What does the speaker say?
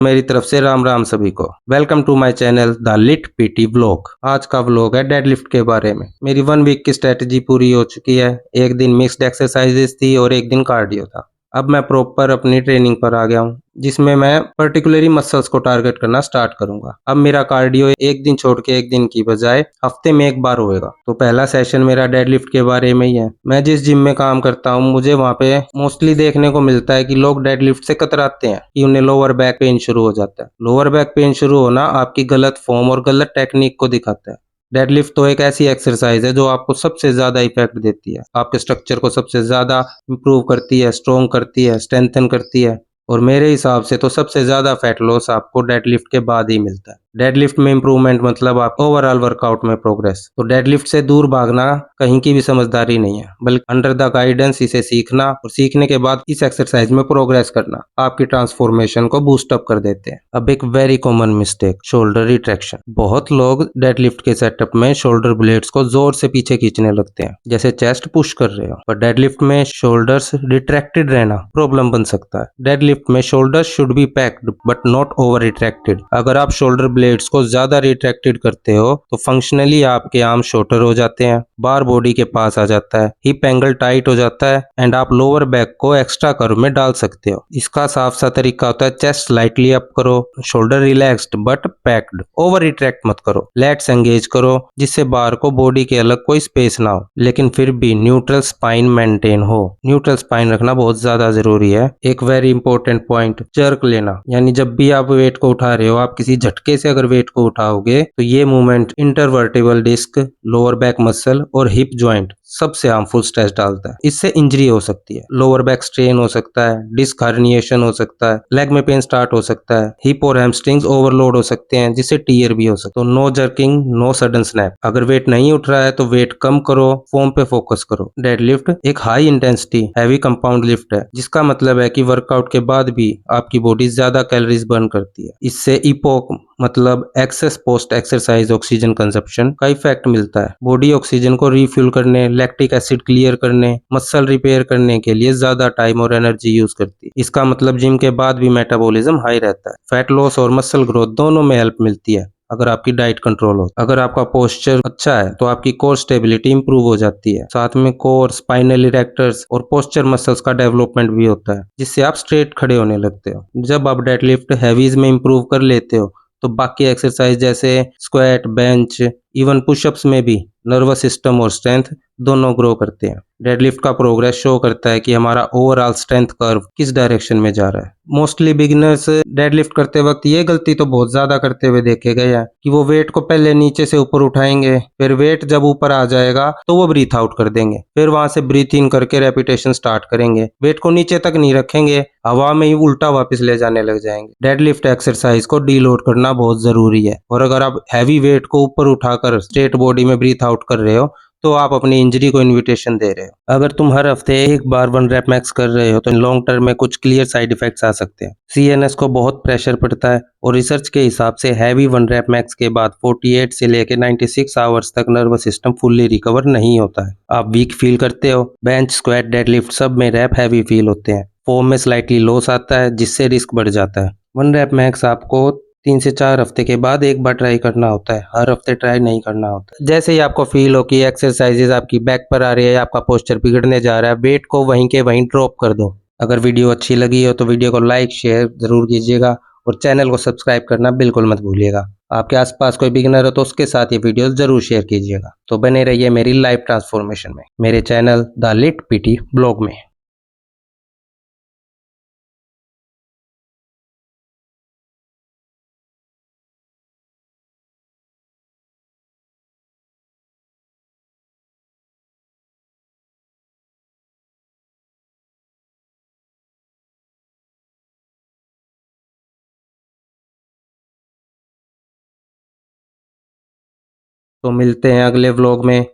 मेरी तरफ से राम राम सभी को। Welcome to my channel the lit PT vlog. आज का व्लॉग है डेडलिफ्ट के बारे में। मेरी 1 वीक की स्ट्रेटजी पूरी हो चुकी है। एक दिन मिक्स्ड एक्सरसाइजेस थी और एक दिन कार्डियो था। अब मैं प्रॉपर अपनी ट्रेनिंग पर आ गया हूँ, जिसमें मैं पर्टिकुलरली मसल्स को टारगेट करना स्टार्ट करूंगा। अब मेरा कार्डियो एक दिन छोड़ के एक दिन की बजाय हफ्ते में एक बार होएगा। तो पहला सेशन मेरा डेडलिफ्ट के बारे में ही है। मैं जिस जिम में काम करता हूँ, मुझे वहाँ पे मोस्टली देखने को मिलता है कि लोग डेडलिफ्ट से कतराते हैं कि उन्हें लोअर बैक पेन शुरू हो जाता है। लोअर बैक पेन शुरू होना आपकी गलत फॉर्म और गलत टेक्निक को दिखाता है। डेडलिफ्ट तो एक ऐसी एक्सरसाइज है जो आपको सबसे ज्यादा इफेक्ट देती है, आपके स्ट्रक्चर को सबसे ज्यादा इंप्रूव करती है, स्ट्रोंग करती है, स्ट्रेंथन करती है। और मेरे हिसाब से तो सबसे ज्यादा फैट लॉस आपको डेडलिफ्ट के बाद ही मिलता है। डेडलिफ्ट में इंप्रूवमेंट मतलब आप ओवरऑल वर्कआउट में प्रोग्रेस। तो डेडलिफ्ट से दूर भागना कहीं की भी समझदारी नहीं है, बल्कि अंडर द गाइडेंस इसे सीखना और सीखने के बाद इस एक्सरसाइज में प्रोग्रेस करना आपकी ट्रांसफॉर्मेशन को बूस्ट अप कर देते हैं। अब एक very common mistake, shoulder retraction. बहुत लोग डेडलिफ्ट के सेटअप में शोल्डर ब्लेड्स को जोर से पीछे खींचने लगते हैं, जैसे चेस्ट पुश कर रहे हो। पर डेडलिफ्ट में शोल्डर्स रिट्रैक्टेड रहना प्रॉब्लम बन सकता है। डेडलिफ्ट में shoulder should be packed but not over retracted. अगर आप शोल्डर ब्लेड्स को ज्यादा रिट्रैक्टेड करते हो तो फंक्शनली आपके आर्म शॉर्टर हो जाते हैं, बार बॉडी के पास आ जाता है, हिप एंगल टाइट हो जाता है एंड आप लोअर बैक को एक्स्ट्रा कर्व में डाल सकते हो। इसका साफ सा तरीका होता है, चेस्ट स्लाइटली अप करो, shoulder relaxed but packed, over retract मत करो, लेट्स एंगेज करो जिससे बार को बॉडी के अलग कोई स्पेस ना हो, लेकिन फिर भी न्यूट्रल स्पाइन मेंटेन हो। न्यूट्रल स्पाइन रखना बहुत ज्यादा जरूरी है। एक वेरी इंपॉर्टेंट पॉइंट, जर्क लेना, यानी जब भी आप वेट को उठा रहे हो, आप किसी झटके से अगर वेट को उठाओगे तो ये movement intervertebral disc, lower back muscle और हिप ज्वाइंट सबसे हार्मफुल स्ट्रेस डालता है। इससे इंजरी हो सकती है, लोअर बैक स्ट्रेन हो सकता है, डिस्क हर्निएशन हो सकता है, लेग में पेन स्टार्ट हो सकता है, हिप और हैमस्ट्रिंग्स ओवरलोड हो सकते हैं जिससे टीयर भी हो सकता है। तो no jerking, no sudden snap. अगर वेट नहीं उठ रहा है तो वेट कम करो, फॉर्म पे फोकस करो। डेडलिफ्ट एक high intensity heavy compound lift है, जिसका मतलब है कि वर्कआउट के बाद भी आपकी बॉडी ज्यादा कैलोरीज बर्न करती है। इससे इपोक मतलब excess post exercise oxygen consumption का इफेक्ट मिलता है। बॉडी ऑक्सीजन को रिफ्यूल करने, लैक्टिक एसिड क्लियर करने, मसल रिपेयर करने के लिए ज्यादा टाइम और एनर्जी यूज करती है। इसका मतलब जिम के बाद भी मेटाबॉलिज्म हाई रहता है। फैट लॉस और मसल ग्रोथ दोनों में हेल्प मिलती है अगर आपकी डाइट कंट्रोल हो। अगर आपका पोस्चर अच्छा है तो आपकी कोर स्टेबिलिटी इंप्रूव हो जाती है। साथ में कोर, स्पाइनल इरेक्टर्स और पोस्चर मसल्स का डेवलपमेंट भी होता है, जिससे आप स्ट्रेट खड़े होने लगते हो। जब आप डेडलिफ्ट हैवीज में इंप्रूव कर लेते हो तो बाकी एक्सरसाइज जैसे स्क्वाट, बेंच, इवन पुशअप्स में भी नर्वस सिस्टम और स्ट्रेंथ दोनों ग्रो करते हैं। डेडलिफ्ट का प्रोग्रेस शो करता है कि हमारा ओवरऑल स्ट्रेंथ कर्व किस डायरेक्शन में जा रहा है। मोस्टली बिगिनर्स डेडलिफ्ट करते वक्त ये गलती तो बहुत ज्यादा करते हुए देखे गए हैं कि वो वेट को पहले नीचे से ऊपर उठाएंगे, फिर वेट जब ऊपर आ जाएगा तो वो ब्रीथ आउट कर देंगे, फिर वहां से ब्रीथ इन करके रेपिटेशन स्टार्ट करेंगे, वेट को नीचे तक नहीं रखेंगे, हवा में ही उल्टा वापस ले जाने लग जाएंगे। डेडलिफ्ट एक्सरसाइज को डीलोड करना बहुत जरूरी है, और अगर आप हैवी वेट को ऊपर उठाकर स्ट्रेट बॉडी में ब्रीथ आउट कर रहे हो तो आप अपनी इंजरी को इनविटेशन दे रहे हो। अगर तुम हर हफ्ते एक बार 1 रेप मैक्स कर रहे हो तो लॉन्ग टर्म में कुछ क्लियर साइड इफेक्ट्स आ सकते हैं। सीएनएस को बहुत प्रेशर पड़ता है और रिसर्च के हिसाब से हैवी 1 रेप मैक्स के बाद 48 से लेकर 96 आवर्स तक नर्वस सिस्टम फुल्ली रिकवर नहीं होता है। आप वीक फील करते हो, बेंच, स्क्वाट, डेडलिफ्ट सब में रैप हैवी फील होते हैं, फॉर्म में स्लाइटली लॉस आता है जिससे रिस्क बढ़ जाता है। 1 रेप मैक्स आपको 3 से 4 हफ्ते के बाद एक बार ट्राई करना होता है, हर हफ्ते ट्राई नहीं करना होता। जैसे ही आपको फील हो कि एक्सरसाइजेज आपकी बैक पर आ रही है, आपका पोस्चर बिगड़ने जा रहा है, वेट को वहीं के वहीं ड्रॉप कर दो। अगर वीडियो अच्छी लगी हो तो वीडियो को लाइक शेयर जरूर कीजिएगा और चैनल को सब्सक्राइब करना बिल्कुल मत भूलिएगा। आपके आसपास कोई बिगिनर हो तो उसके साथ ये वीडियो जरूर शेयर कीजिएगा। तो बने रहिए मेरी लाइफ ट्रांसफॉर्मेशन में, मेरे channel the lit PT blog में। तो मिलते हैं अगले व्लॉग में।